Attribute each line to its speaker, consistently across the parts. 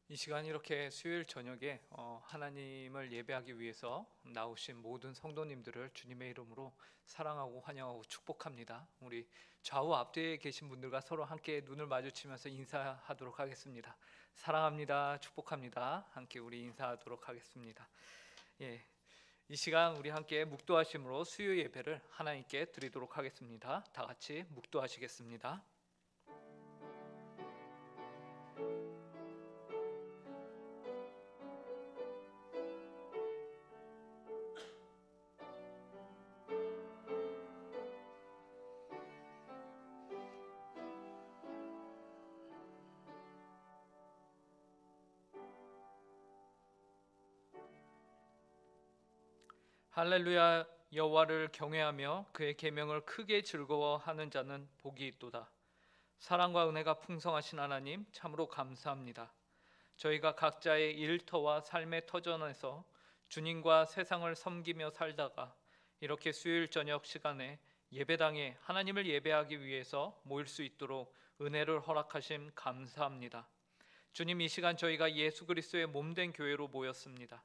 Speaker 1: 이 시간 이렇게 수요일 저녁에 하나님을 예배하기 위해서 나오신 모든 성도님들을 주님의 이름으로 사랑하고 환영하고 축복합니다. 우리 좌우 앞뒤에 계신 분들과 서로 함께 눈을 마주치면서 인사하도록 하겠습니다. 사랑합니다. 축복합니다. 함께 우리 인사하도록 하겠습니다. 예, 이 시간 우리 함께 묵도하심으로 수요 예배를 하나님께 드리도록 하겠습니다. 다 같이 묵도하시겠습니다. 할렐루야. 여호와를 경외하며 그의 계명을 크게 즐거워하는 자는 복이 있도다. 사랑과 은혜가 풍성하신 하나님, 참으로 감사합니다. 저희가 각자의 일터와 삶의 터전에서 주님과 세상을 섬기며 살다가 이렇게 수요일 저녁 시간에 예배당에 하나님을 예배하기 위해서 모일 수 있도록 은혜를 허락하심 감사합니다. 주님, 이 시간 저희가 예수 그리스도의 몸된 교회로 모였습니다.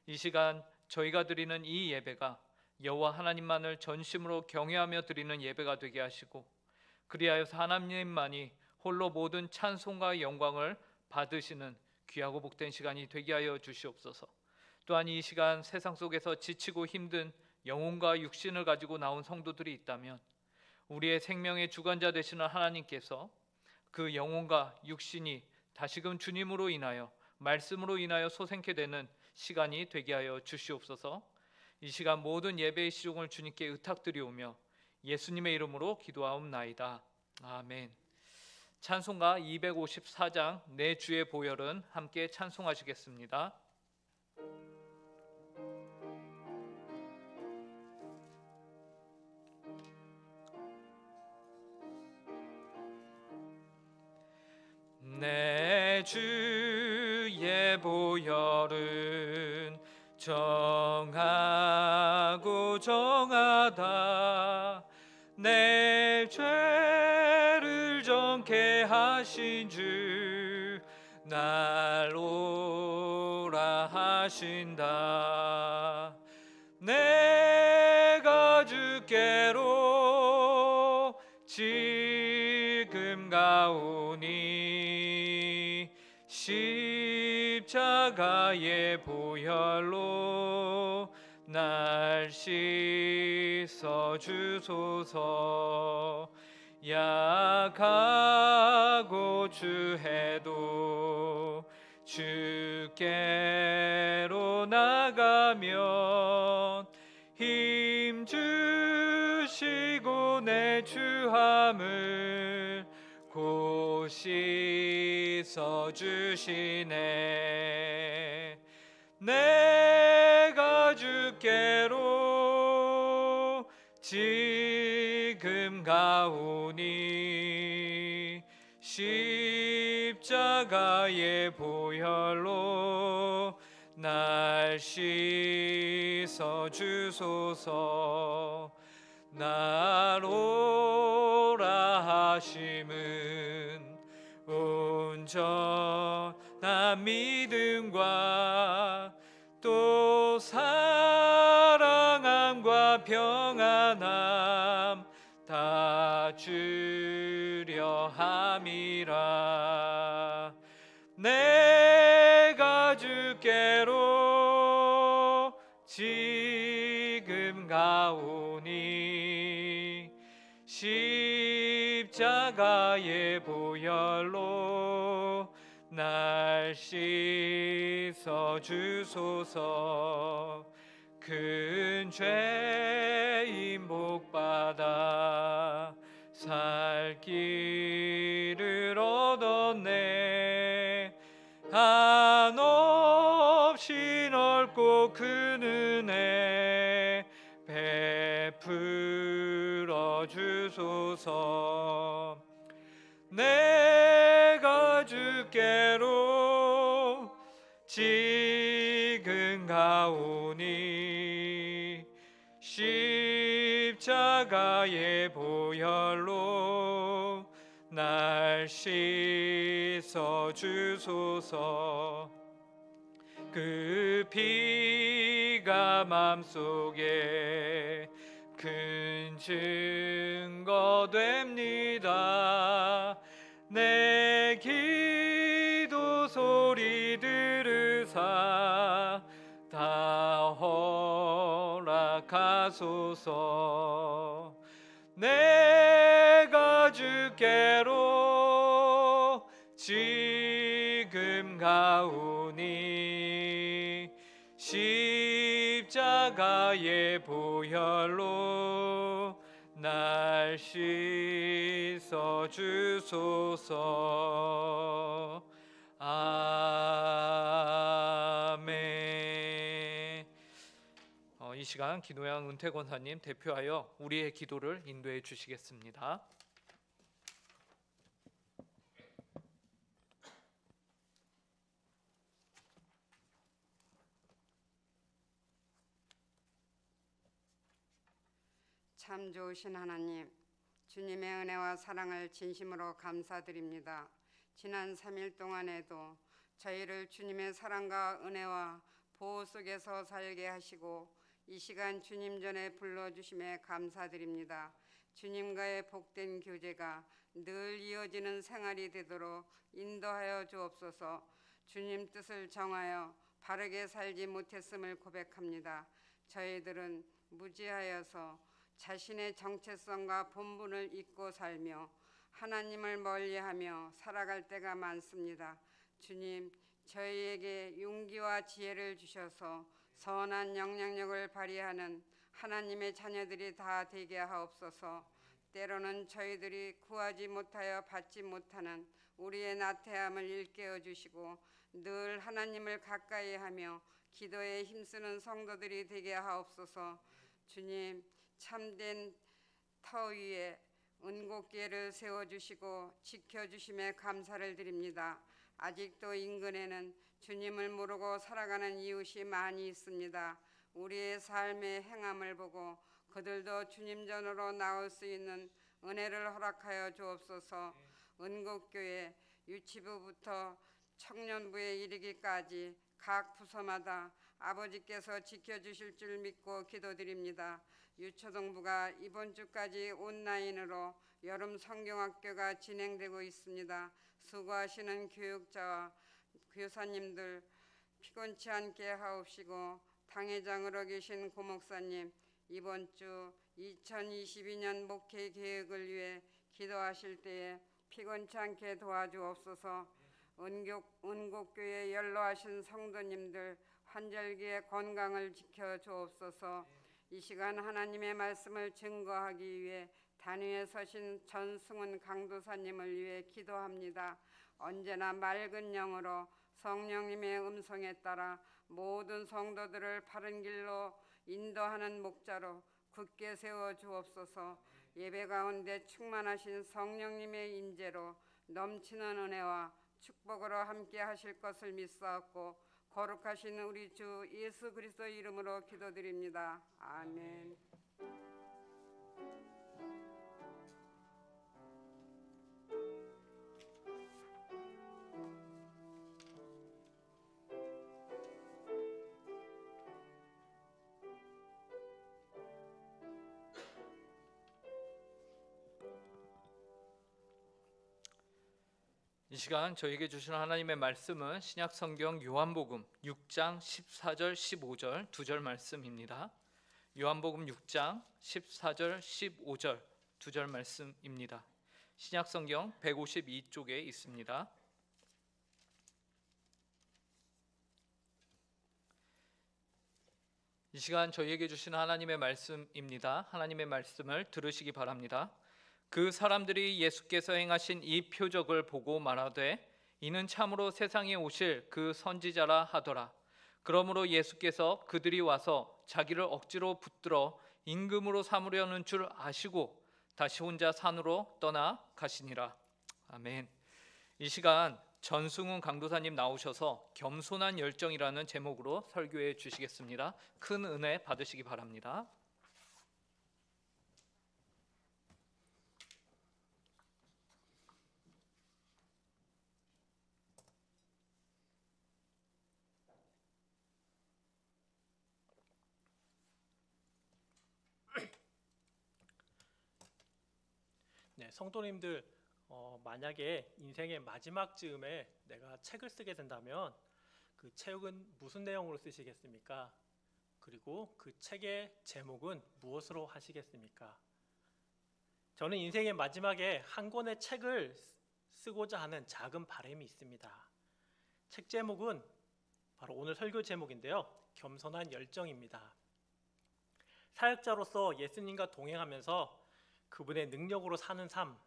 Speaker 1: 이 시간 저희가 드리는 이 예배가 여호와 하나님만을 전심으로 경외하며 드리는 예배가 되게 하시고, 그리하여서 하나님만이 홀로 모든 찬송과 영광을 받으시는 귀하고 복된 시간이 되게 하여 주시옵소서. 또한 이 시간 세상 속에서 지치고 힘든 영혼과 육신을 가지고 나온 성도들이 있다면 우리의 생명의 주관자 되시는 하나님께서 그 영혼과 육신이 다시금 주님으로 인하여, 말씀으로 인하여 소생케 되는 시간이 되게 하여 주시옵소서. 이 시간 모든 예배의 시종을 주님께 의탁드리오며 예수님의 이름으로 기도하옵나이다. 아멘. 찬송가 254장 내 주의 보혈은 함께 찬송하시겠습니다. 내 주의 보혈은 정하고 정하다. 내 죄를 정케 하신 주 날 오라 하신다. 내가 주께로 지금 가오니 십자가의 보혈로 날 씻어 주소서. 약하고 주해도 주께로 나가면 힘 주시고 내 주함을 곧 씻어 주시네. 내가 주께로 지금 가오니 십자가의 보혈로 날 씻어 주소서. 날 오라 하심은 온전한 믿음과 또 사랑함과 평안함 다 주려 함이라. 내가 주께로 지금 가오니 십자가의 보혈로 날 씻어 주소서. 큰 죄인 복받아 살 길을 얻었네. 한없이 넓고 큰 은혜 베풀어 주소서. 내가 주께로 지금 가오니 십자가의 보혈로 날 씻어 씻어 주소서. 그 피가 맘속에 큰 증거 됩니다. 내 기도 소리 들으사 다 허락하소서. 내가 주께로 지금 가오니 십자가의 보혈로 날 씻어 주소서. 아멘. 이 시간 기도양 은퇴 권사님 대표하여 우리의 기도를 인도해 주시겠습니다.
Speaker 2: 참 좋으신 하나님, 주님의 은혜와 사랑을 진심으로 감사드립니다. 지난 3일 동안에도 저희를 주님의 사랑과 은혜와 보호 속에서 살게 하시고 이 시간 주님 전에 불러주심에 감사드립니다. 주님과의 복된 교제가 늘 이어지는 생활이 되도록 인도하여 주옵소서. 주님 뜻을 정하여 바르게 살지 못했음을 고백합니다. 저희들은 무지하여서 자신의 정체성과 본분을 잊고 살며 하나님을 멀리하며 살아갈 때가 많습니다. 주님, 저희에게 용기와 지혜를 주셔서 선한 영향력을 발휘하는 하나님의 자녀들이 다 되게 하옵소서. 때로는 저희들이 구하지 못하여 받지 못하는 우리의 나태함을 일깨워 주시고 늘 하나님을 가까이 하며 기도에 힘쓰는 성도들이 되게 하옵소서. 주님, 참된 터 위에 은곡궤를 세워주시고 지켜주심에 감사를 드립니다. 아직도 인근에는 주님을 모르고 살아가는 이웃이 많이 있습니다. 우리의 삶의 행함을 보고 그들도 주님 전으로 나올 수 있는 은혜를 허락하여 주옵소서. 은곡교회 유치부부터 청년부에 이르기까지 각 부서마다 아버지께서 지켜주실 줄 믿고 기도드립니다. 유초동부가 이번 주까지 온라인으로 여름 성경학교가 진행되고 있습니다. 수고하시는 교육자와 교사님들 피곤치 않게 하옵시고 당회장으로 계신 고목사님 이번 주 2022년 목회 계획을 위해 기도하실 때에 피곤치 않게 도와주옵소서. 은곡교회 연로하신 성도님들 환절기에 건강을 지켜주옵소서. 이 시간 하나님의 말씀을 증거하기 위해 단위에 서신 전승훈 강도사님을 위해 기도합니다. 언제나 맑은 영으로 성령님의 음성에 따라 모든 성도들을 바른 길로 인도하는 목자로 굳게 세워 주옵소서. 예배 가운데 충만하신 성령님의 임재로 넘치는 은혜와 축복으로 함께 하실 것을 믿사옵고 거룩하신 우리 주 예수 그리스도 이름으로 기도드립니다. 아멘.
Speaker 1: 이 시간 저에게 주신 하나님의 말씀은 신약성경 요한복음 6장 14절 15절 두 절 말씀입니다. 요한복음 6장 14절 15절 두 절 말씀입니다. 신약성경 152쪽에 있습니다. 이 시간 저희에게 주신 하나님의 말씀입니다. 하나님의 말씀을 들으시기 바랍니다. 그 사람들이 예수께서 행하신 이 표적을 보고 말하되 이는 참으로 세상에 오실 그 선지자라 하더라. 그러므로 예수께서 그들이 와서 자기를 억지로 붙들어 임금으로 삼으려는 줄 아시고 다시 혼자 산으로 떠나 가시니라. 아멘. 이 시간 전승훈 강도사님 나오셔서 겸손한 열정이라는 제목으로 설교해 주시겠습니다. 큰 은혜 받으시기 바랍니다.
Speaker 3: 성도님들 만약에 인생의 마지막 즈음에 내가 책을 쓰게 된다면 그 책은 무슨 내용으로 쓰시겠습니까? 그리고 그 책의 제목은 무엇으로 하시겠습니까? 저는 인생의 마지막에 한 권의 책을 쓰고자 하는 작은 바람이 있습니다. 책 제목은 바로 오늘 설교 제목인데요. 겸손한 열정입니다. 사역자로서 예수님과 동행하면서 그분의 능력으로 사는 삶,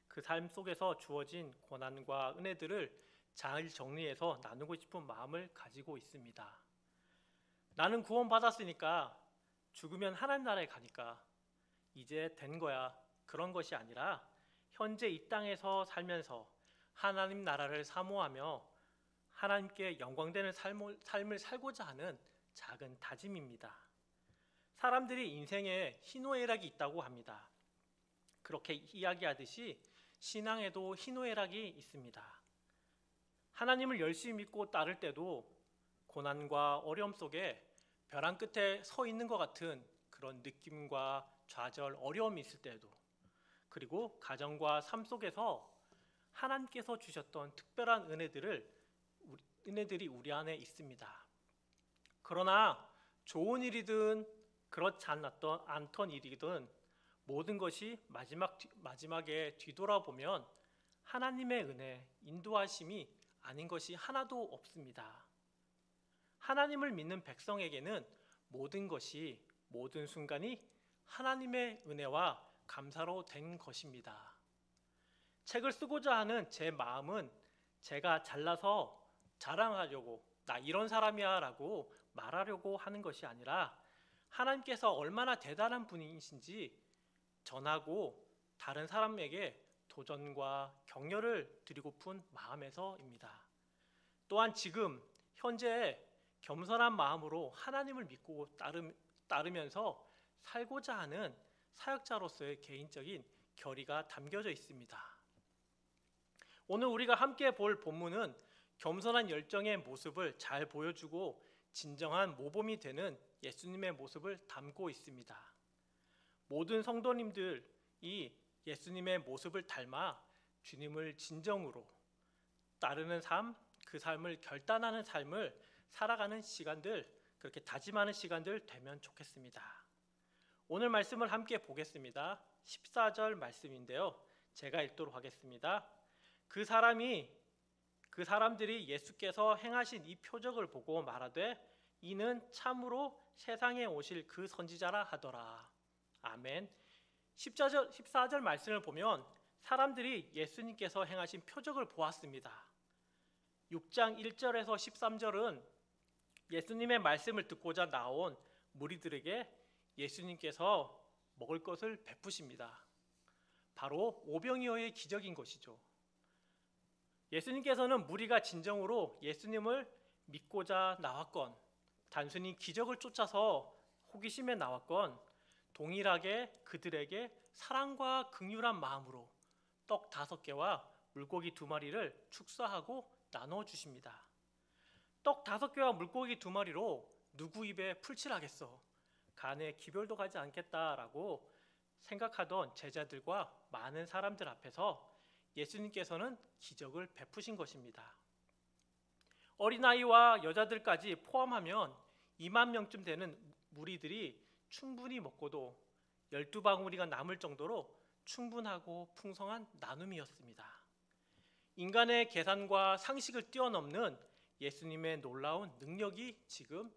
Speaker 3: 그 삶 속에서 주어진 고난과 은혜들을 잘 정리해서 나누고 싶은 마음을 가지고 있습니다. 나는 구원받았으니까 죽으면 하나님 나라에 가니까 이제 된 거야, 그런 것이 아니라 현재 이 땅에서 살면서 하나님 나라를 사모하며 하나님께 영광되는 삶을 살고자 하는 작은 다짐입니다. 사람들이 인생에 희노애락이 있다고 합니다. 그렇게 이야기하듯이 신앙에도 희노애락이 있습니다. 하나님을 열심히 믿고 따를 때도 고난과 어려움 속에 벼랑 끝에 서 있는 것 같은 그런 느낌과 좌절, 어려움이 있을 때도, 그리고 가정과 삶 속에서 하나님께서 주셨던 특별한 은혜들이 우리 안에 있습니다. 그러나 좋은 일이든 그렇지 않던 일이든 모든 것이 마지막에 뒤돌아보면 하나님의 은혜, 인도하심이 아닌 것이 하나도 없습니다. 하나님을 믿는 백성에게는 모든 것이, 모든 순간이 하나님의 은혜와 감사로 된 것입니다. 책을 쓰고자 하는 제 마음은 제가 잘나서 자랑하려고, 나 이런 사람이야 라고 말하려고 하는 것이 아니라 하나님께서 얼마나 대단한 분이신지 전하고 다른 사람에게 도전과 격려를 드리고픈 마음에서입니다. 또한 지금 현재 겸손한 마음으로 하나님을 믿고 따르면서 살고자 하는 사역자로서의 개인적인 결의가 담겨져 있습니다. 오늘 우리가 함께 볼 본문은 겸손한 열정의 모습을 잘 보여주고 진정한 모범이 되는 예수님의 모습을 담고 있습니다. 모든 성도님들이 예수님의 모습을 닮아 주님을 진정으로 따르는 삶, 그 삶을 결단하는 삶을 살아가는 시간들, 그렇게 다짐하는 시간들 되면 좋겠습니다. 오늘 말씀을 함께 보겠습니다. 14절 말씀인데요. 제가 읽도록 하겠습니다. 그 사람들이 예수께서 행하신 이 표적을 보고 말하되 이는 참으로 세상에 오실 그 선지자라 하더라. 아멘. 14절 말씀을 보면 사람들이 예수님께서 행하신 표적을 보았습니다. 6장 1절에서 13절은 예수님의 말씀을 듣고자 나온 무리들에게 예수님께서 먹을 것을 베푸십니다. 바로 오병이어의 기적인 것이죠. 예수님께서는 무리가 진정으로 예수님을 믿고자 나왔건, 단순히 기적을 쫓아서 호기심에 나왔건 동일하게 그들에게 사랑과 긍휼한 마음으로 떡 5개와 물고기 2마리를 축사하고 나눠 주십니다. 떡 5개와 물고기 2마리로 누구 입에 풀칠하겠어? 간에 기별도 가지 않겠다라고 생각하던 제자들과 많은 사람들 앞에서 예수님께서는 기적을 베푸신 것입니다. 어린아이와 여자들까지 포함하면 2만 명쯤 되는 무리들이 충분히 먹고도 12바구니가 남을 정도로 충분하고 풍성한 나눔이었습니다. 인간의 계산과 상식을 뛰어넘는 예수님의 놀라운 능력이 지금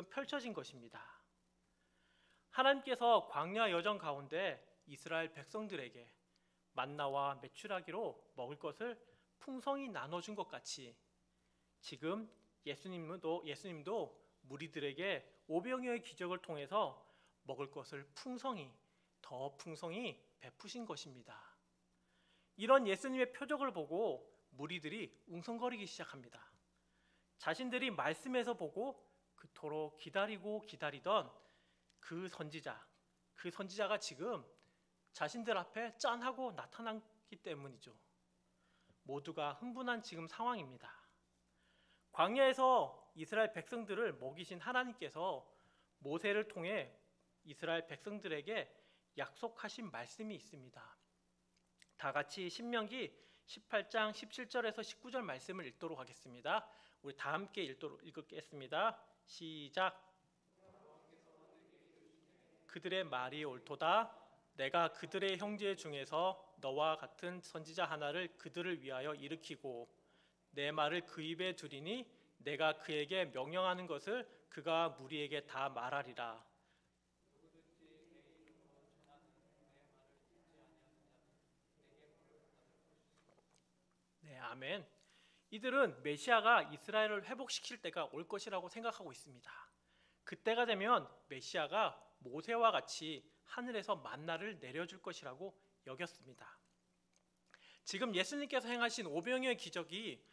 Speaker 3: 펼쳐진 것입니다. 하나님께서 광야 여정 가운데 이스라엘 백성들에게 만나와 메추라기로 먹을 것을 풍성히 나눠준 것 같이 지금 예수님도 무리들에게 오병이어의 기적을 통해서 먹을 것을 더 풍성히 베푸신 것입니다. 이런 예수님의 표적을 보고 무리들이 웅성거리기 시작합니다. 자신들이 말씀에서 보고 그토록 기다리던 그 선지자가 지금 자신들 앞에 짠 하고 나타났기 때문이죠. 모두가 흥분한 지금 상황입니다. 광야에서 이스라엘 백성들을 먹이신 하나님께서 모세를 통해 이스라엘 백성들에게 약속하신 말씀이 있습니다. 다 같이 신명기 18장 17절에서 19절 말씀을 읽도록 하겠습니다. 우리 다 함께 읽겠습니다. 시작. 그들의 말이 옳도다. 내가 그들의 형제 중에서 너와 같은 선지자 하나를 그들을 위하여 일으키고 내 말을 그 입에 두리니 내가 그에게 명령하는 것을 그가 무리에게 다 말하리라. 네, 아멘. 이들은 메시아가 이스라엘을 회복시킬 때가 올 것이라고 생각하고 있습니다. 그때가 되면 메시아가 모세와 같이 하늘에서 만나를 내려줄 것이라고 여겼습니다. 지금 예수님께서 행하신 오병이어의 기적이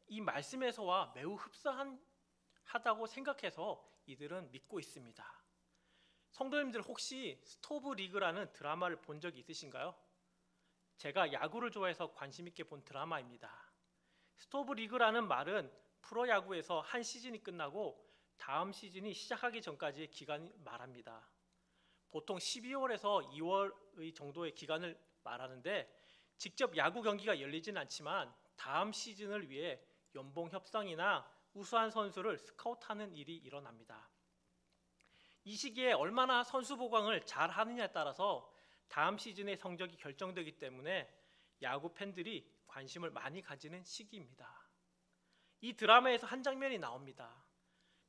Speaker 3: 이 말씀에서와 매우 흡사하다고 생각해서 이들은 믿고 있습니다. 성도님들 혹시 스토브 리그라는 드라마를 본 적이 있으신가요? 제가 야구를 좋아해서 관심 있게 본 드라마입니다. 스토브 리그라는 말은 프로야구에서 한 시즌이 끝나고 다음 시즌이 시작하기 전까지의 기간을 말합니다. 보통 12월에서 2월 정도의 기간을 말하는데 직접 야구 경기가 열리진 않지만 다음 시즌을 위해 연봉 협상이나 우수한 선수를 스카우트하는 일이 일어납니다. 이 시기에 얼마나 선수 보강을 잘 하느냐에 따라서 다음 시즌의 성적이 결정되기 때문에 야구 팬들이 관심을 많이 가지는 시기입니다. 이 드라마에서 한 장면이 나옵니다.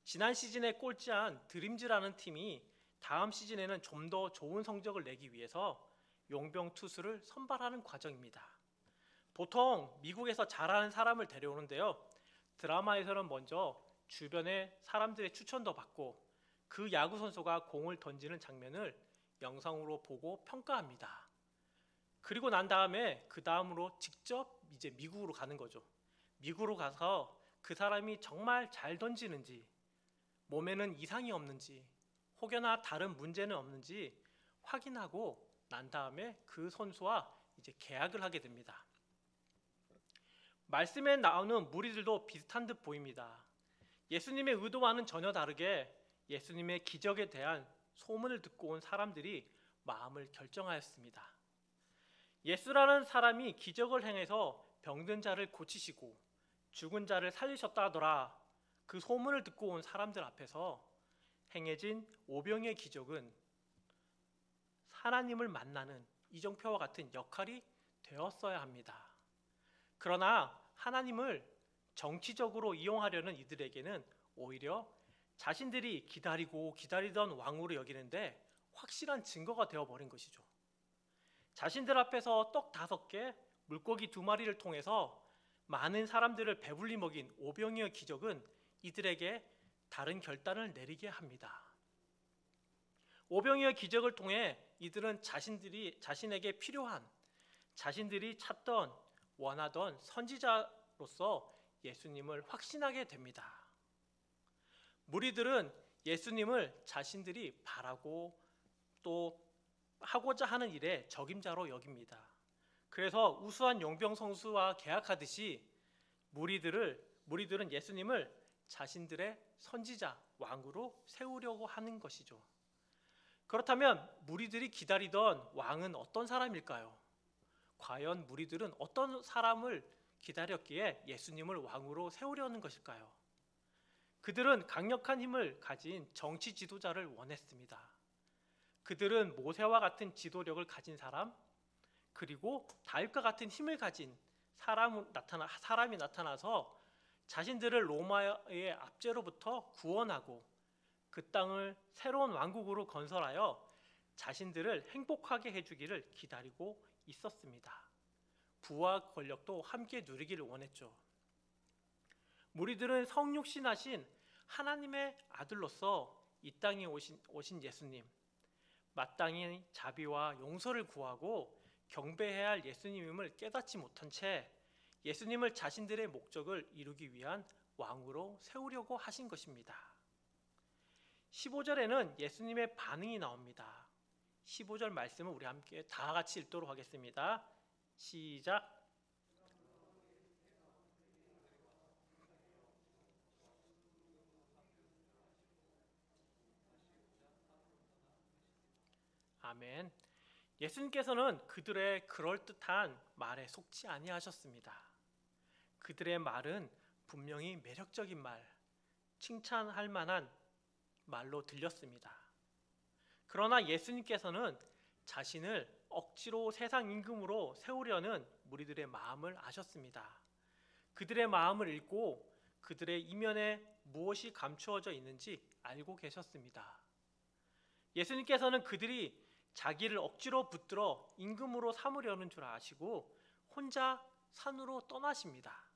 Speaker 3: 지난 시즌에 꼴찌한 드림즈라는 팀이 다음 시즌에는 좀 더 좋은 성적을 내기 위해서 용병 투수를 선발하는 과정입니다. 보통 미국에서 잘하는 사람을 데려오는데요. 드라마에서는 먼저 주변의 사람들의 추천도 받고 그 야구 선수가 공을 던지는 장면을 영상으로 보고 평가합니다. 그리고 난 다음에 그 다음으로 직접 이제 미국으로 가는 거죠. 미국으로 가서 그 사람이 정말 잘 던지는지, 몸에는 이상이 없는지, 혹여나 다른 문제는 없는지 확인하고 난 다음에 그 선수와 이제 계약을 하게 됩니다. 말씀에 나오는 무리들도 비슷한 듯 보입니다. 예수님의 의도와는 전혀 다르게 예수님의 기적에 대한 소문을 듣고 온 사람들이 마음을 결정하였습니다. 예수라는 사람이 기적을 행해서 병든 자를 고치시고 죽은 자를 살리셨다 하더라. 그 소문을 듣고 온 사람들 앞에서 행해진 오병이의 기적은 하나님을 만나는 이정표와 같은 역할이 되었어야 합니다. 그러나 하나님을 정치적으로 이용하려는 이들에게는 오히려 자신들이 기다리던 왕으로 여기는데 확실한 증거가 되어버린 것이죠. 자신들 앞에서 떡 5개, 물고기 2마리를 통해서 많은 사람들을 배불리 먹인 오병이어의 기적은 이들에게 다른 결단을 내리게 합니다. 오병이어의 기적을 통해 이들은 자신에게 필요한, 자신들이 찾던, 원하던 선지자로서 예수님을 확신하게 됩니다. 무리들은 예수님을 자신들이 바라고 또 하고자 하는 일에 적임자로 여깁니다. 그래서 우수한 용병 선수와 계약하듯이 무리들은 예수님을 자신들의 선지자, 왕으로 세우려고 하는 것이죠. 그렇다면 무리들이 기다리던 왕은 어떤 사람일까요? 과연 무리들은 어떤 사람을 기다렸기에 예수님을 왕으로 세우려는 것일까요? 그들은 강력한 힘을 가진 정치 지도자를 원했습니다. 그들은 모세와 같은 지도력을 가진 사람, 그리고 다윗과 같은 힘을 가진 사람이 나타나서 자신들을 로마의 압제로부터 구원하고 그 땅을 새로운 왕국으로 건설하여 자신들을 행복하게 해주기를 기다리고 있었습니다. 부와 권력도 함께 누리기를 원했죠. 무리들은 성육신하신 하나님의 아들로서 이 땅에 오신 예수님, 마땅히 자비와 용서를 구하고 경배해야 할 예수님임을 깨닫지 못한 채 예수님을 자신들의 목적을 이루기 위한 왕으로 세우려고 하신 것입니다. 15절에는 예수님의 반응이 나옵니다. 15절 말씀을 우리 함께 다 같이 읽도록 하겠습니다. 시작. 아멘. 예수님께서는 그들의 그럴듯한 말에 속지 아니하셨습니다. 그들의 말은 분명히 매력적인 말, 칭찬할 만한 말로 들렸습니다. 그러나 예수님께서는 자신을 억지로 세상 임금으로 세우려는 무리들의 마음을 아셨습니다. 그들의 마음을 읽고 그들의 이면에 무엇이 감추어져 있는지 알고 계셨습니다. 예수님께서는 그들이 자기를 억지로 붙들어 임금으로 삼으려는 줄 아시고 혼자 산으로 떠나십니다.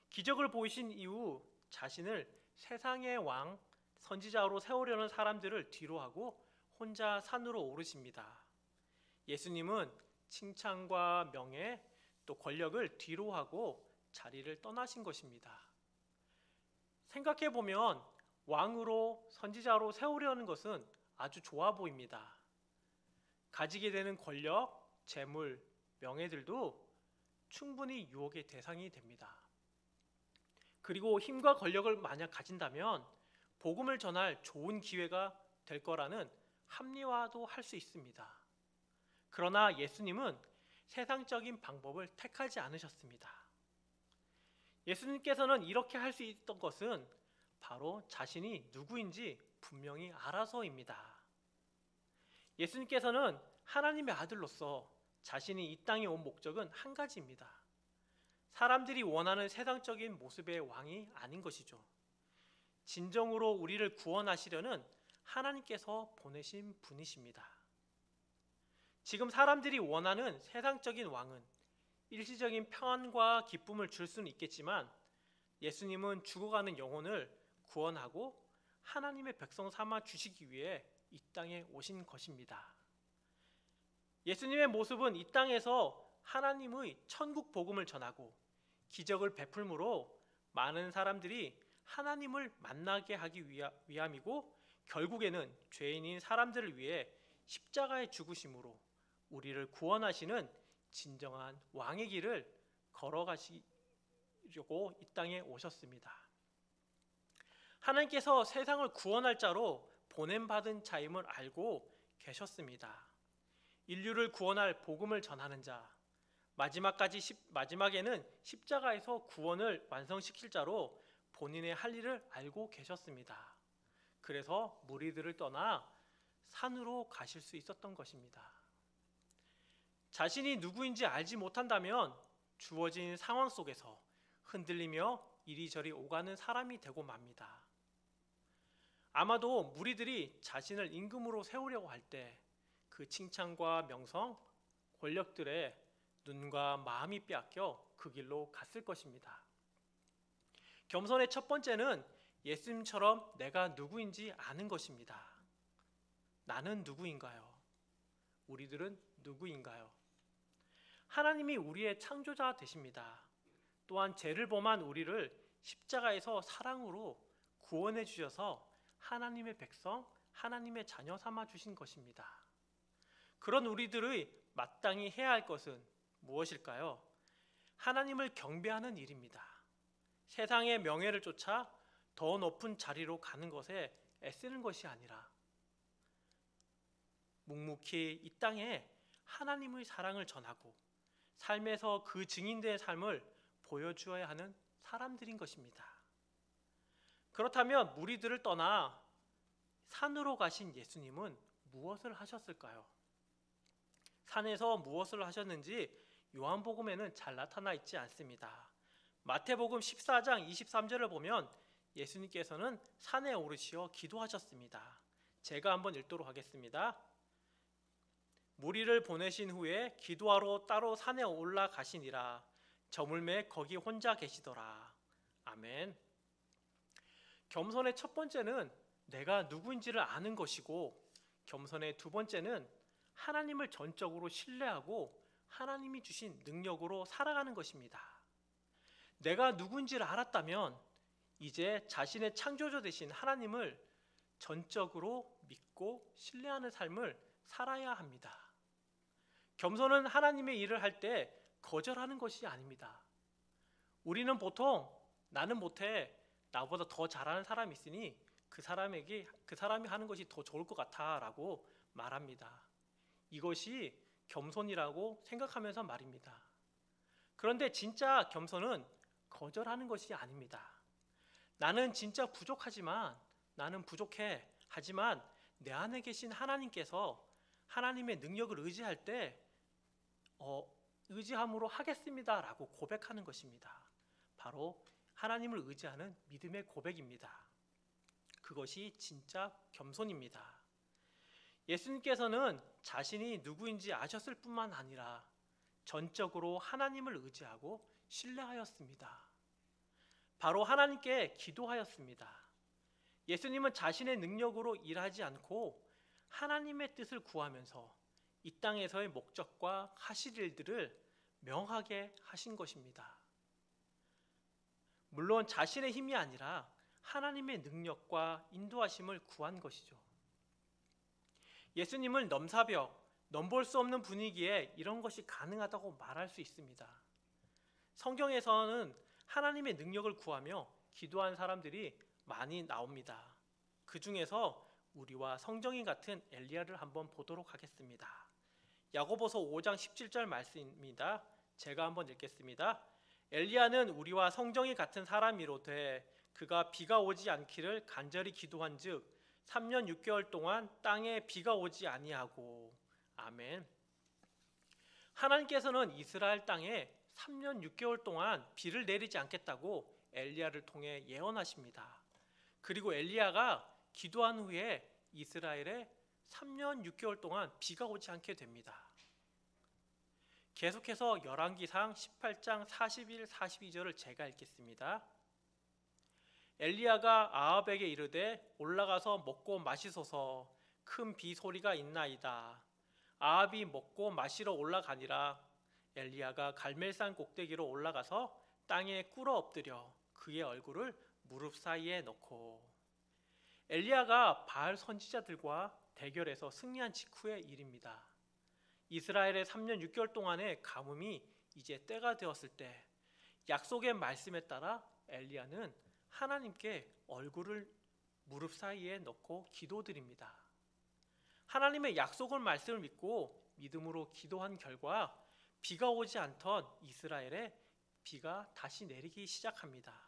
Speaker 3: 기적을 보이신 이후 자신을 세상의 왕, 선지자로 세우려는 사람들을 뒤로하고 혼자 산으로 오르십니다. 예수님은 칭찬과 명예 또 권력을 뒤로하고 자리를 떠나신 것입니다. 생각해 보면 왕으로 선지자로 세우려는 것은 아주 좋아 보입니다. 가지게 되는 권력, 재물, 명예들도 충분히 유혹의 대상이 됩니다. 그리고 힘과 권력을 만약 가진다면 복음을 전할 좋은 기회가 될 거라는 합리화도 할 수 있습니다. 그러나 예수님은 세상적인 방법을 택하지 않으셨습니다. 예수님께서는 이렇게 할 수 있던 것은 바로 자신이 누구인지 분명히 알아서입니다. 예수님께서는 하나님의 아들로서 자신이 이 땅에 온 목적은 한 가지입니다. 사람들이 원하는 세상적인 모습의 왕이 아닌 것이죠. 진정으로 우리를 구원하시려는 하나님께서 보내신 분이십니다. 지금 사람들이 원하는 세상적인 왕은 일시적인 평안과 기쁨을 줄 수는 있겠지만 예수님은 죽어가는 영혼을 구원하고 하나님의 백성 삼아 주시기 위해 이 땅에 오신 것입니다. 예수님의 모습은 이 땅에서 하나님의 천국 복음을 전하고 기적을 베풀므로 많은 사람들이 하나님을 만나게 하기 위함이고 결국에는 죄인인 사람들을 위해 십자가의 죽으심으로 우리를 구원하시는 진정한 왕의 길을 걸어가시려고 이 땅에 오셨습니다. 하나님께서 세상을 구원할 자로 보냄받은 자임을 알고 계셨습니다. 인류를 구원할 복음을 전하는 자, 마지막에는 십자가에서 구원을 완성시킬 자로 본인의 할 일을 알고 계셨습니다. 그래서 무리들을 떠나 산으로 가실 수 있었던 것입니다. 자신이 누구인지 알지 못한다면 주어진 상황 속에서 흔들리며 이리저리 오가는 사람이 되고 맙니다. 아마도 무리들이 자신을 임금으로 세우려고 할 때 그 칭찬과 명성, 권력들의 눈과 마음이 빼앗겨 그 길로 갔을 것입니다. 겸손의 첫 번째는 예수님처럼 내가 누구인지 아는 것입니다. 나는 누구인가요? 우리들은 누구인가요? 하나님이 우리의 창조자 되십니다. 또한 죄를 범한 우리를 십자가에서 사랑으로 구원해 주셔서 하나님의 백성, 하나님의 자녀 삼아 주신 것입니다. 그런 우리들의 마땅히 해야 할 것은 무엇일까요? 하나님을 경배하는 일입니다. 세상의 명예를 쫓아 더 높은 자리로 가는 것에 애쓰는 것이 아니라 묵묵히 이 땅에 하나님의 사랑을 전하고 삶에서 그 증인된 삶을 보여주어야 하는 사람들인 것입니다. 그렇다면 무리들을 떠나 산으로 가신 예수님은 무엇을 하셨을까요? 산에서 무엇을 하셨는지 요한복음에는 잘 나타나 있지 않습니다. 마태복음 14장 23절을 보면 예수님께서는 산에 오르시어 기도하셨습니다. 제가 한번 읽도록 하겠습니다. 무리를 보내신 후에 기도하러 따로 산에 올라가시니라. 저물매 거기 혼자 계시더라. 아멘. 겸손의 첫 번째는 내가 누구인지를 아는 것이고, 겸손의 두 번째는 하나님을 전적으로 신뢰하고 하나님이 주신 능력으로 살아가는 것입니다. 내가 누구인지를 알았다면 이제 자신의 창조주 되신 하나님을 전적으로 믿고 신뢰하는 삶을 살아야 합니다. 겸손은 하나님의 일을 할 때 거절하는 것이 아닙니다. 우리는 보통 나는 못해, 나보다 더 잘하는 사람이 있으니 그 사람이 하는 것이 더 좋을 것 같아 라고 말합니다. 이것이 겸손이라고 생각하면서 말입니다. 그런데 진짜 겸손은 거절하는 것이 아닙니다. 나는 진짜 부족하지만 나는 부족해. 하지만 내 안에 계신 하나님께서 하나님의 능력을 의지할 때 의지함으로 하겠습니다라고 고백하는 것입니다. 바로 하나님을 의지하는 믿음의 고백입니다. 그것이 진짜 겸손입니다. 예수님께서는 자신이 누구인지 아셨을 뿐만 아니라 전적으로 하나님을 의지하고 신뢰하였습니다. 바로 하나님께 기도하였습니다. 예수님은 자신의 능력으로 일하지 않고 하나님의 뜻을 구하면서 이 땅에서의 목적과 하실 일들을 명하게 하신 것입니다. 물론 자신의 힘이 아니라 하나님의 능력과 인도하심을 구한 것이죠. 예수님을 넘사벽, 넘볼 수 없는 분위기에 이런 것이 가능하다고 말할 수 있습니다. 성경에서는 하나님의 능력을 구하며 기도한 사람들이 많이 나옵니다. 그 중에서 우리와 성정이 같은 엘리야를 한번 보도록 하겠습니다. 야고보서 5장 17절 말씀입니다. 제가 한번 읽겠습니다. 엘리야는 우리와 성정이 같은 사람이로되 그가 비가 오지 않기를 간절히 기도한즉 3년 6개월 동안 땅에 비가 오지 아니하고. 아멘. 하나님께서는 이스라엘 땅에 3년 6개월 동안 비를 내리지 않겠다고 엘리야를 통해 예언하십니다. 그리고 엘리야가 기도한 후에 이스라엘에 3년 6개월 동안 비가 오지 않게 됩니다. 계속해서 열왕기상 18장 41, 42절을 제가 읽겠습니다. 엘리야가 아합에게 이르되 올라가서 먹고 마시소서. 큰 비 소리가 있나이다. 아합이 먹고 마시러 올라가니라. 엘리야가 갈멜산 꼭대기로 올라가서 땅에 꿇어 엎드려 그의 얼굴을 무릎 사이에 넣고. 엘리야가 바알 선지자들과 대결해서 승리한 직후의 일입니다. 이스라엘의 3년 6개월 동안의 가뭄이 이제 때가 되었을 때 약속의 말씀에 따라 엘리야는 하나님께 얼굴을 무릎 사이에 넣고 기도드립니다. 하나님의 약속을 말씀을 믿고 믿음으로 기도한 결과 비가 오지 않던 이스라엘에 비가 다시 내리기 시작합니다.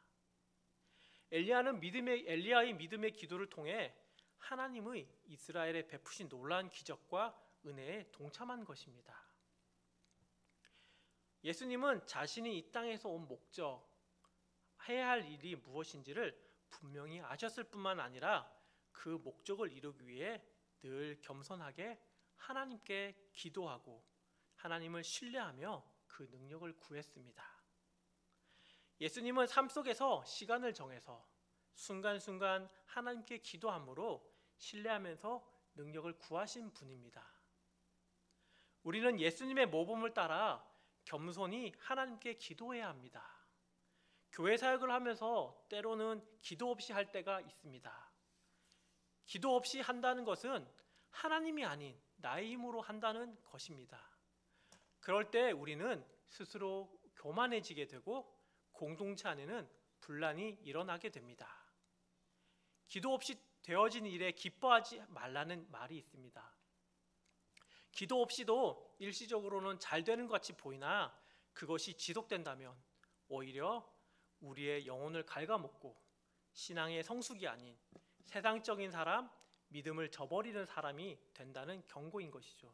Speaker 3: 엘리야의 믿음의 기도를 통해 하나님의 이스라엘에 베푸신 놀라운 기적과 은혜에 동참한 것입니다. 예수님은 자신이 이 땅에서 온 목적, 해야 할 일이 무엇인지를 분명히 아셨을 뿐만 아니라 그 목적을 이루기 위해 늘 겸손하게 하나님께 기도하고 하나님을 신뢰하며 그 능력을 구했습니다. 예수님은 삶 속에서 시간을 정해서 순간순간 하나님께 기도함으로 신뢰하면서 능력을 구하신 분입니다. 우리는 예수님의 모범을 따라 겸손히 하나님께 기도해야 합니다. 교회 사역을 하면서 때로는 기도 없이 할 때가 있습니다. 기도 없이 한다는 것은 하나님이 아닌 나의 힘으로 한다는 것입니다. 그럴 때 우리는 스스로 교만해지게 되고 공동체 안에는 분란이 일어나게 됩니다. 기도 없이 되어진 일에 기뻐하지 말라는 말이 있습니다. 기도 없이도 일시적으로는 잘 되는 것 같이 보이나 그것이 지속된다면 오히려 우리의 영혼을 갉아먹고 신앙의 성숙이 아닌 세상적인 사람, 믿음을 저버리는 사람이 된다는 경고인 것이죠.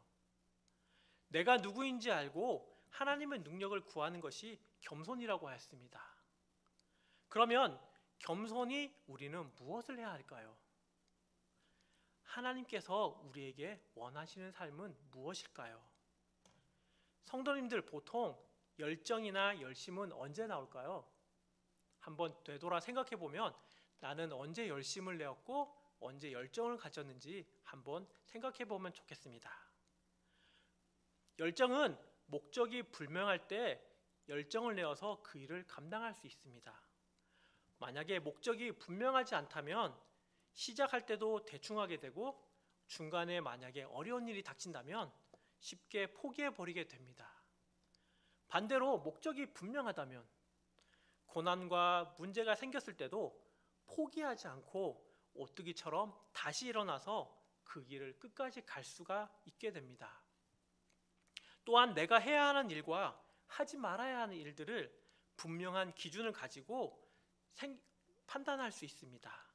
Speaker 3: 내가 누구인지 알고 하나님의 능력을 구하는 것이 겸손이라고 했습니다. 그러면 겸손히 우리는 무엇을 해야 할까요? 하나님께서 우리에게 원하시는 삶은 무엇일까요? 성도님들 보통 열정이나 열심은 언제 나올까요? 한번 되돌아 생각해 보면 나는 언제 열심을 내었고 언제 열정을 가졌는지 한번 생각해 보면 좋겠습니다. 열정은 목적이 불명할 때 열정을 내어서 그 일을 감당할 수 있습니다. 만약에 목적이 분명하지 않다면 시작할 때도 대충 하게 되고 중간에 만약에 어려운 일이 닥친다면 쉽게 포기해 버리게 됩니다. 반대로 목적이 분명하다면 고난과 문제가 생겼을 때도 포기하지 않고 오뚜기처럼 다시 일어나서 그 길을 끝까지 갈 수가 있게 됩니다. 또한 내가 해야 하는 일과 하지 말아야 하는 일들을 분명한 기준을 가지고 판단할 수 있습니다.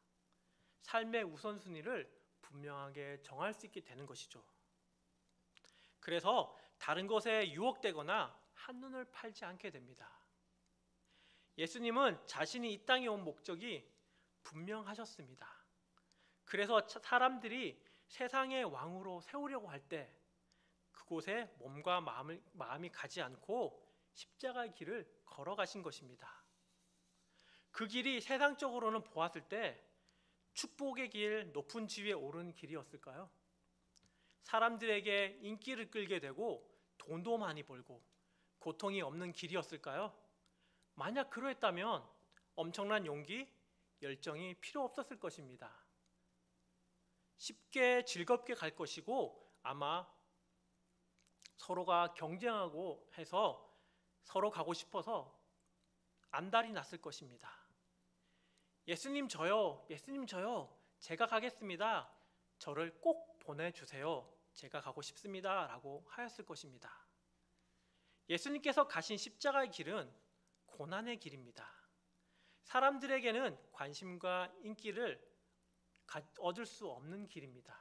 Speaker 3: 삶의 우선순위를 분명하게 정할 수 있게 되는 것이죠. 그래서 다른 것에 유혹되거나 한눈을 팔지 않게 됩니다. 예수님은 자신이 이 땅에 온 목적이 분명하셨습니다. 그래서 사람들이 세상의 왕으로 세우려고 할 때 그곳에 몸과 마음이 가지 않고 십자가의 길을 걸어가신 것입니다. 그 길이 세상적으로는 보았을 때 축복의 길, 높은 지위에 오르는 길이었을까요? 사람들에게 인기를 끌게 되고 돈도 많이 벌고 고통이 없는 길이었을까요? 만약 그러했다면 엄청난 용기, 열정이 필요 없었을 것입니다. 쉽게 즐겁게 갈 것이고 아마 서로가 경쟁하고 해서 서로 가고 싶어서 안달이 났을 것입니다. 예수님 저요, 제가 가겠습니다. 저를 꼭 보내주세요. 제가 가고 싶습니다. 라고 하였을 것입니다. 예수님께서 가신 십자가의 길은 고난의 길입니다. 사람들에게는 관심과 인기를 얻을 수 없는 길입니다.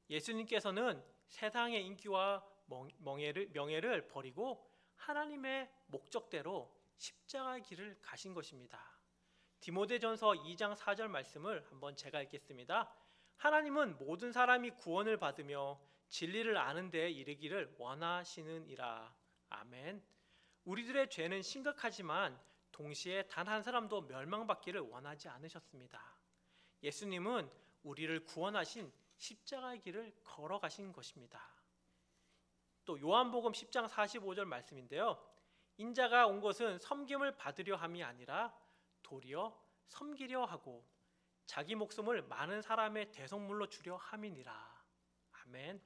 Speaker 3: 예수님께서는 세상의 인기와 명예를 버리고 하나님의 목적대로 십자가의 길을 가신 것입니다. 디모데전서 2장 4절 말씀을 한번 제가 읽겠습니다. 하나님은 모든 사람이 구원을 받으며 진리를 아는 데에 이르기를 원하시느니라. 아멘. 우리들의 죄는 심각하지만 동시에 단 한 사람도 멸망받기를 원하지 않으셨습니다. 예수님은 우리를 구원하신 십자가의 길을 걸어가신 것입니다. 또 요한복음 10장 45절 말씀인데요. 인자가 온 것은 섬김을 받으려 함이 아니라 도리어 섬기려 하고 자기 목숨을 많은 사람의 대속물로 주려 함이니라. 아멘.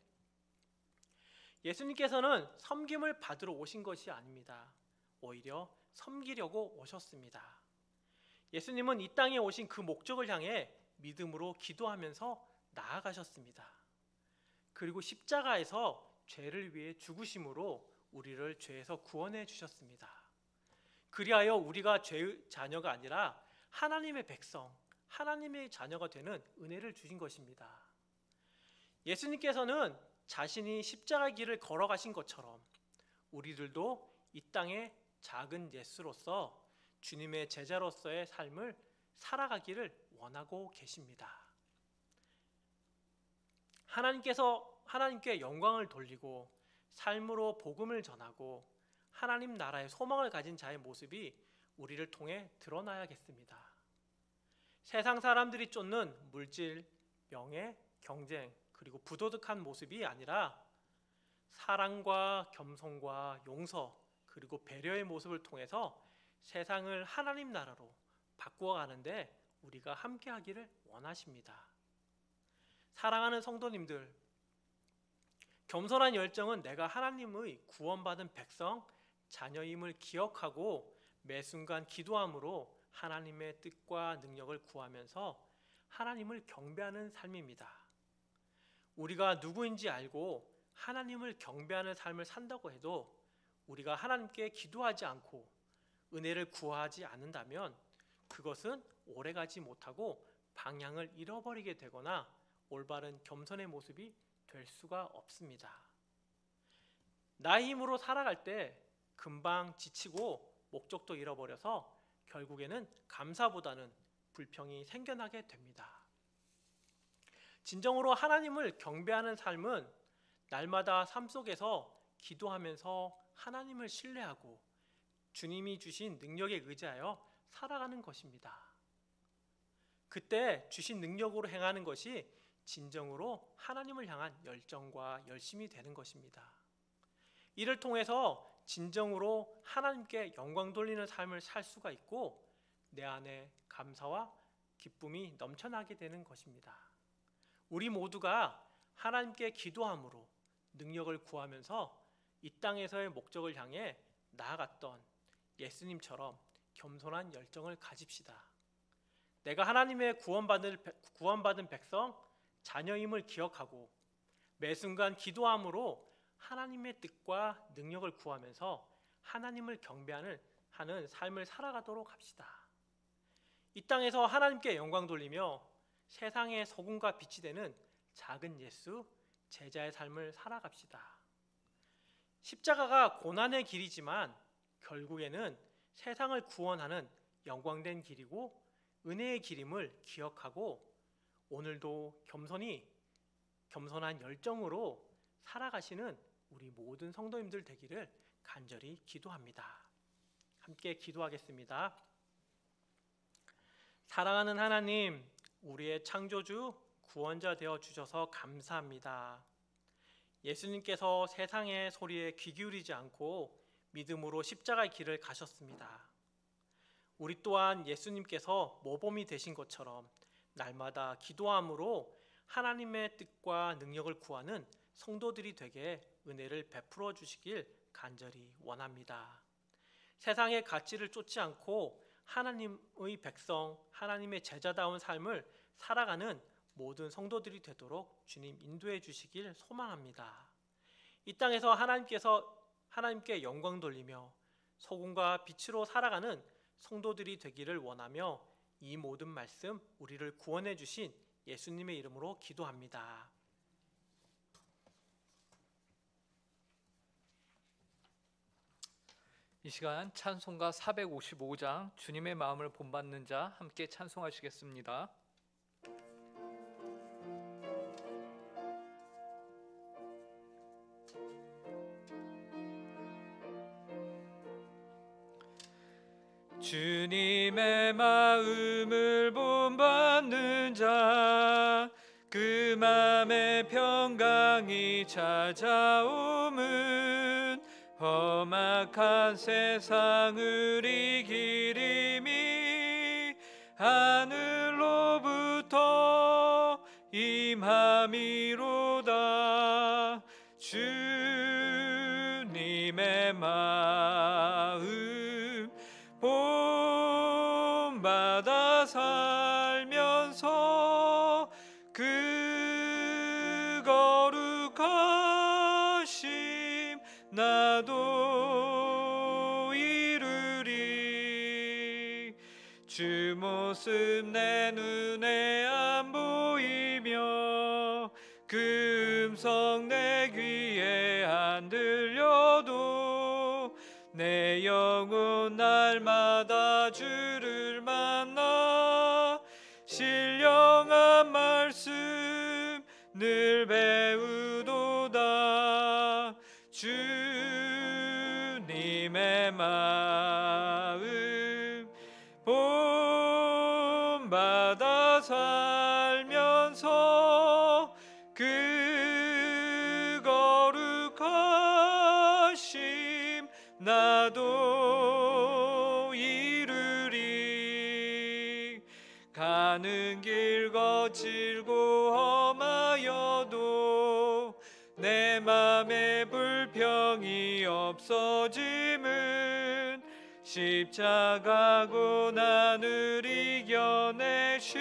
Speaker 3: 예수님께서는 섬김을 받으러 오신 것이 아닙니다. 오히려 섬기려고 오셨습니다. 예수님은 이 땅에 오신 그 목적을 향해 믿음으로 기도하면서 나아가셨습니다. 그리고 십자가에서 죄를 위해 죽으심으로 우리를 죄에서 구원해 주셨습니다. 그리하여 우리가 죄의 자녀가 아니라 하나님의 백성, 하나님의 자녀가 되는 은혜를 주신 것입니다. 예수님께서는 자신이 십자가의 길을 걸어가신 것처럼 우리들도 이 땅의 작은 예수로서 주님의 제자로서의 삶을 살아가기를 원하고 계십니다. 하나님께 영광을 돌리고 삶으로 복음을 전하고 하나님 나라의 소망을 가진 자의 모습이 우리를 통해 드러나야겠습니다. 세상 사람들이 쫓는 물질, 명예, 경쟁, 그리고 부도덕한 모습이 아니라 사랑과 겸손과 용서, 그리고 배려의 모습을 통해서 세상을 하나님 나라로 바꾸어 가는데 우리가 함께 하기를 원하십니다. 사랑하는 성도님들, 겸손한 열정은 내가 하나님의 구원받은 백성, 자녀임을 기억하고 매 순간 기도함으로 하나님의 뜻과 능력을 구하면서 하나님을 경배하는 삶입니다. 우리가 누구인지 알고 하나님을 경배하는 삶을 산다고 해도 우리가 하나님께 기도하지 않고 은혜를 구하지 않는다면 그것은 오래가지 못하고 방향을 잃어버리게 되거나 올바른 겸손의 모습이 될 수가 없습니다. 나의 힘으로 살아갈 때 금방 지치고 목적도 잃어버려서 결국에는 감사보다는 불평이 생겨나게 됩니다. 진정으로 하나님을 경배하는 삶은 날마다 삶 속에서 기도하면서 하나님을 신뢰하고 주님이 주신 능력에 의지하여 살아가는 것입니다. 그때 주신 능력으로 행하는 것이 진정으로 하나님을 향한 열정과 열심이 되는 것입니다. 이를 통해서 진정으로 하나님께 영광 돌리는 삶을 살 수가 있고 내 안에 감사와 기쁨이 넘쳐나게 되는 것입니다. 우리 모두가 하나님께 기도함으로 능력을 구하면서 이 땅에서의 목적을 향해 나아갔던 예수님처럼 겸손한 열정을 가집시다. 내가 하나님의 구원받은 백성, 자녀임을 기억하고 매 순간 기도함으로 하나님의 뜻과 능력을 구하면서 하나님을 경배하는 삶을 살아가도록 합시다. 이 땅에서 하나님께 영광 돌리며 세상의 소금과 빛이 되는 작은 예수, 제자의 삶을 살아갑시다. 십자가가 고난의 길이지만 결국에는 세상을 구원하는 영광된 길이고 은혜의 길임을 기억하고 오늘도 겸손한 열정으로 살아가시는 우리 모든 성도님들 되기를 간절히 기도합니다. 함께 기도하겠습니다. 사랑하는 하나님, 우리의 창조주, 구원자 되어 주셔서 감사합니다. 예수님께서 세상의 소리에 귀 기울이지 않고 믿음으로 십자가의 길을 가셨습니다. 우리 또한 예수님께서 모범이 되신 것처럼 날마다 기도함으로 하나님의 뜻과 능력을 구하는 성도들이 되게 은혜를 베풀어 주시길 간절히 원합니다. 세상의 가치를 쫓지 않고 하나님의 백성, 하나님의 제자다운 삶을 살아가는 모든 성도들이 되도록 주님 인도해 주시길 소망합니다. 이 땅에서 하나님께 영광 돌리며 소금과 빛으로 살아가는 성도들이 되기를 원하며 이 모든 말씀 우리를 구원해 주신 예수님의 이름으로 기도합니다.
Speaker 1: 이 시간 찬송가 455장 주님의 마음을 본받는 자 함께 찬송하시겠습니다. 주님의 마음을 본받는 자, 그 맘에 평강이 찾아옴은 험악한 세상을 이길 힘이 하늘로부터 임함이로다. 주님의 마음 본받아 살면서 그 거룩하심 나도 이루리. 주 모습 내 눈에 안 보이며 그 음성 내 귀에 안 들려도 내 영혼 날마다 주를 만나 신령한 말씀 늘 배우도다. 주님의 마음 본받아 살면서 그 거룩하심 나도 이루리. 가는 길 거칠고 험하여도 내 맘에 불평이 없어짐은 십자가 고난을 이겨내신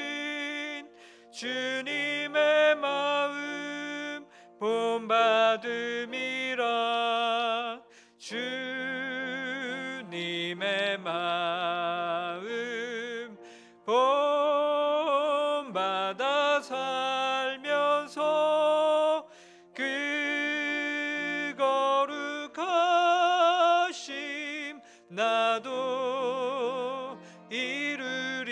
Speaker 1: 주님의 마음 본받음이라. 주님의 마음 본받아 살면서 그 거룩하심 나도 이루리.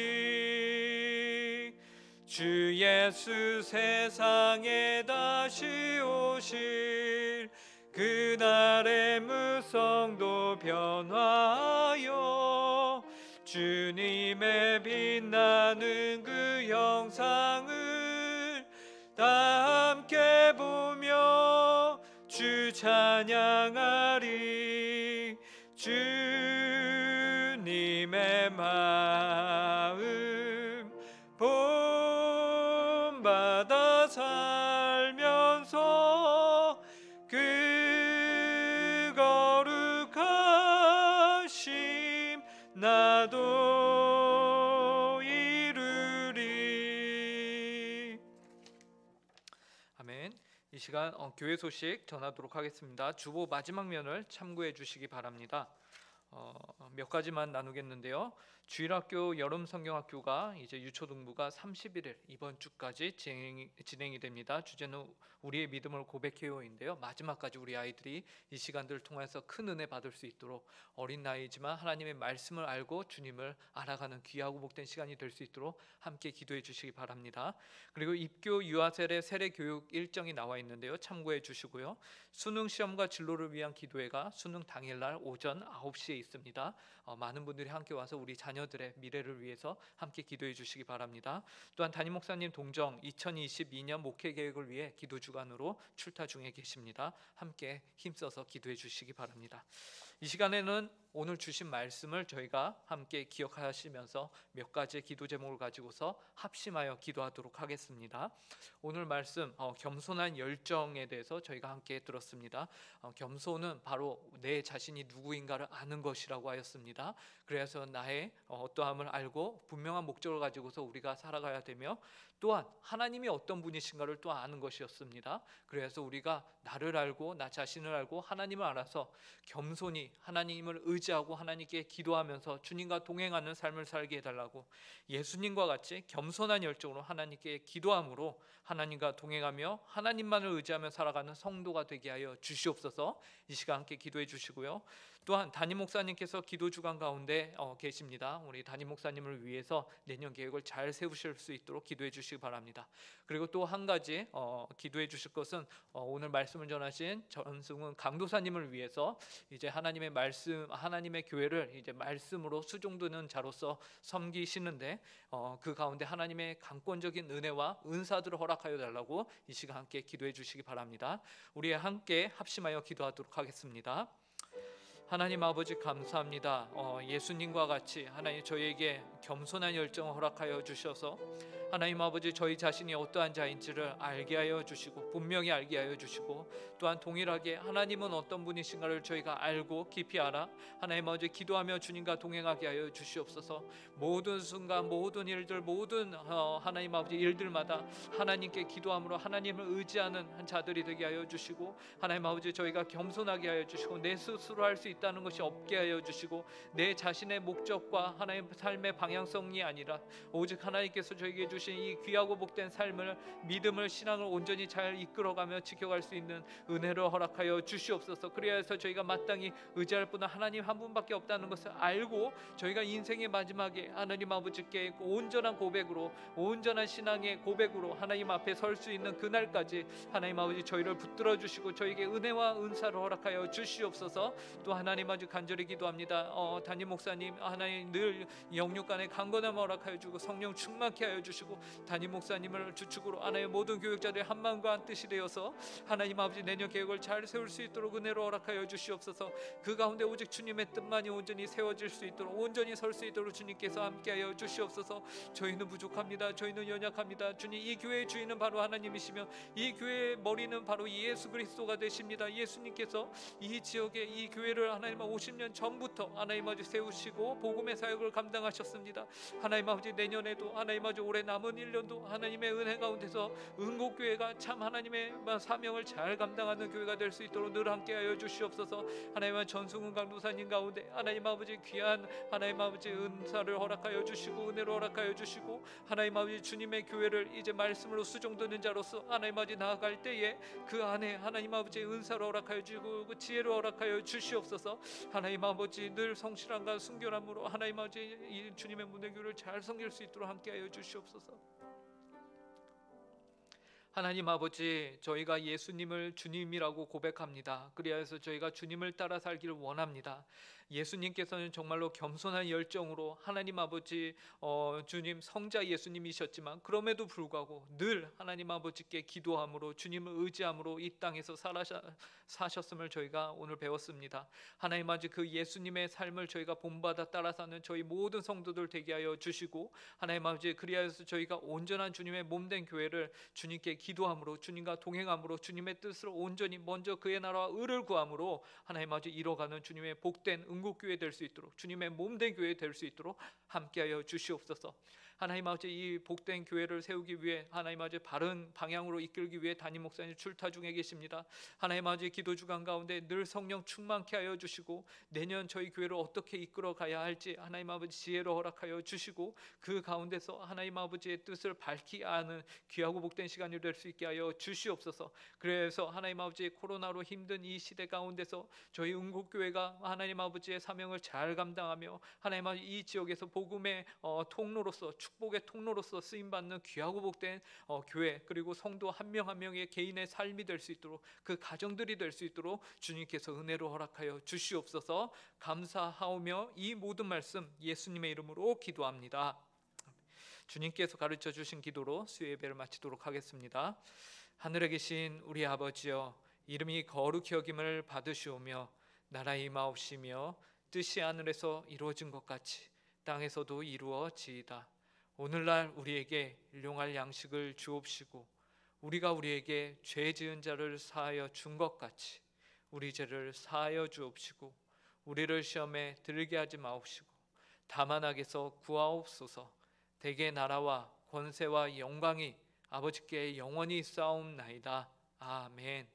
Speaker 1: 주 예수 세상에 다시 오실 그날의 무성도 변화하여 주님의 빛나는 그 형상을 다 함께 보며 주 찬양하리. 주님의 마음 본받아 살면서 그 거룩하심 나도 이루리. 아멘. 이 시간 교회 소식 전하도록 하겠습니다. 주보 마지막 면을 참고해 주시기 바랍니다. 몇 가지만 나누겠는데요. 주일학교 여름성경학교가 이제 유초등부가 31일 이번 주까지 진행이 됩니다. 주제는 우리의 믿음을 고백해요인데요. 마지막까지 우리 아이들이 이 시간들을 통해서 큰 은혜 받을 수 있도록 어린 나이지만 하나님의 말씀을 알고 주님을 알아가는 귀하고 복된 시간이 될 수 있도록 함께 기도해 주시기 바랍니다. 그리고 입교 유아세례 세례 교육 일정이 나와 있는데요. 참고해 주시고요. 수능 시험과 진로를 위한 기도회가 수능 당일날 오전 9시에 있습니다. 많은 분들이 함께 와서 우리 자녀들의 미래를 위해서 함께 기도해 주시기 바랍니다. 또한 담임 목사님 동정 2022년 목회 계획을 위해 기도 주간으로 출타 중에 계십니다. 함께 힘써서 기도해 주시기 바랍니다. 이 시간에는 오늘 주신 말씀을 저희가 함께 기억하시면서 몇 가지의 기도 제목을 가지고서 합심하여 기도하도록 하겠습니다. 오늘 말씀 겸손한 열정에 대해서 저희가 함께 들었습니다. 겸손은 바로 내 자신이 누구인가를 아는 것이라고 하였습니다. 그래서 나의 어떠함을 알고 분명한 목적을 가지고서 우리가 살아가야 되며 또한 하나님이 어떤 분이신가를 또 아는 것이었습니다. 그래서 우리가 나를 알고 나 자신을 알고 하나님을 알아서 겸손히 하나님을 의지하고 하나님께 기도하면서 주님과 동행하는 삶을 살게 해달라고 예수님과 같이 겸손한 열정으로 하나님께 기도함으로 하나님과 동행하며 하나님만을 의지하며 살아가는 성도가 되게 하여 주시옵소서. 이 시간 함께 기도해 주시고요. 또한 담임 목사님께서 기도 주간 가운데 계십니다. 우리 담임 목사님을 위해서 내년 계획을 잘 세우실 수 있도록 기도해 주시기 바랍니다. 그리고 또 한 가지 기도해 주실 것은 오늘 말씀을 전하신 전승훈 강도사님을 위해서 이제 하나님의 말씀, 하나님의 교회를 이제 말씀으로 수종드는 자로서 섬기시는데 그 가운데 하나님의 강권적인 은혜와 은사들을 허락하여 달라고 이 시간 함께 기도해 주시기 바랍니다. 우리 함께 합심하여 기도하도록 하겠습니다. 하나님 아버지 감사합니다. 예수님과 같이 하나님 저희에게 겸손한 열정을 허락하여 주셔서 하나님 아버지 저희 자신이 어떠한 자인지를 알게 하여 주시고 분명히 알게 하여 주시고 또한 동일하게 하나님은 어떤 분이신가를 저희가 알고 깊이 알아 하나님 아버지 기도하며 주님과 동행하게 하여 주시옵소서. 모든 순간 모든 일들 모든 하나님 아버지 일들마다 하나님께 기도함으로 하나님을 의지하는 한 자들이 되게 하여 주시고 하나님 아버지 저희가 겸손하게 하여 주시고 내 스스로 할 수 있다는 것이 없게 하여 주시고 내 자신의 목적과 하나님 삶의 방향성이 아니라 오직 하나님께서 저에게 주신 이 귀하고 복된 삶을 믿음을 신앙을 온전히 잘 이끌어가며 지켜갈 수 있는 은혜를 허락하여 주시옵소서. 그래서 저희가 마땅히 의지할 분은 하나님 한 분밖에 없다는 것을 알고 저희가 인생의 마지막에 하나님 아버지께 온전한 고백으로 온전한 신앙의 고백으로 하나님 앞에 설 수 있는 그날까지 하나님 아버지 저희를 붙들어 주시고 저에게 은혜와 은사를 허락하여 주시옵소서. 또 하나님 아주 간절히 기도합니다. 담임 목사님 하나님 늘 영육간에 강건함 허락하여 주고 성령 충만케 하여 주시고 담임 목사님을 주축으로 하나님 모든 교육자들의 한 마음과 한 뜻이 되어서 하나님 아버지 내년 계획을 잘 세울 수 있도록 은혜로 허락하여 주시옵소서. 그 가운데 오직 주님의 뜻만이 온전히 세워질 수 있도록 온전히 설 수 있도록 주님께서 함께하여 주시옵소서. 저희는 부족합니다. 저희는 연약합니다. 주님 이 교회의 주인은 바로 하나님이시며 이 교회의 머리는 바로 예수 그리스도가 되십니다. 예수님께서 이 지역에 이 교회를 하나님 50년 전부터 하나님 아버지 세우시고 복음의 사역을 감당하셨습니다. 하나님 아버지 내년에도 하나님 아버지 올해 남은 1년도 하나님의 은혜 가운데서 은곡교회가 참 하나님의 사명을 잘 감당하는 교회가 될 수 있도록 늘 함께하여 주시옵소서. 하나님 전승훈 강도사님 가운데 하나님 아버지 귀한 하나님 아버지 은사를 허락하여 주시고 은혜를 허락하여 주시고 하나님 아버지 주님의 교회를 이제 말씀으로 수종드는 자로서 하나님 아버지 나아갈 때에 그 안에 하나님 아버지 은사를 허락하여 주시고 그 지혜를 허락하여 주시옵소서. 하나님 아버지 늘 성실함과 순결함으로 하나님 아버지 이 주님의 문화교를 잘 섬길 수 있도록 함께하여 주시옵소서. 하나님 아버지 저희가 예수님을 주님이라고 고백합니다. 그리하여서 저희가 주님을 따라 살기를 원합니다. 예수님께서는 정말로 겸손한 열정으로 하나님 아버지 주님 성자 예수님이셨지만 그럼에도 불구하고 늘 하나님 아버지께 기도함으로 주님을 의지함으로 이 땅에서 사셨음을 저희가 오늘 배웠습니다. 하나님 아버지 그 예수님의 삶을 저희가 본받아 따라 사는 저희 모든 성도들 되게 하여 주시고 하나님 아버지 그리하여서 저희가 온전한 주님의 몸된 교회를 주님께 기도함으로 주님과 동행함으로 주님의 뜻으로 온전히 먼저 그의 나라와 의를 구함으로 하나님 아버지 이뤄가는 주님의 복된 응곡교회 될 수 있도록, 주님의 몸된 교회 될 수 있도록 함께하여 주시옵소서. 하나님 아버지, 이 복된 교회를 세우기 위해 하나님 아버지 바른 방향으로 이끌기 위해 담임 목사님 출타 중에 계십니다. 하나님 아버지, 기도 주간 가운데 늘 성령 충만케 하여 주시고 내년 저희 교회를 어떻게 이끌어 가야 할지 하나님 아버지 지혜를 허락하여 주시고 그 가운데서 하나님 아버지의 뜻을 밝히 아는 귀하고 복된 시간이 될 수 있게 하여 주시옵소서. 그래서 하나님 아버지, 코로나로 힘든 이 시대 가운데서 저희 응곡교회가 하나님 아버지의 사명을 잘 감당하며 하나님 아버지 이 지역에서 복음의 통로로서, 축복의 통로로서 쓰임받는 귀하고 복된 교회, 그리고 성도 한 명 한 명의 개인의 삶이 될 수 있도록, 그 가정들이 될 수 있도록 주님께서 은혜로 허락하여 주시옵소서. 감사하오며 이 모든 말씀 예수님의 이름으로 기도합니다. 주님께서 가르쳐 주신 기도로 수요 예배를 마치도록 하겠습니다. 하늘에 계신 우리 아버지여, 이름이 거룩히 여김을 받으시오며 나라의 임하옵시며 뜻이 하늘에서 이루어진 것 같이 땅에서도 이루어지이다. 오늘날 우리에게 일용할 양식을 주옵시고 우리가 우리에게 죄 지은 자를 사하여 준 것 같이 우리 죄를 사하여 주옵시고 우리를 시험에 들게 하지 마옵시고 다만 악에서 구하옵소서. 대개 나라와 권세와 영광이 아버지께 영원히 쌓옵나이다. 아멘.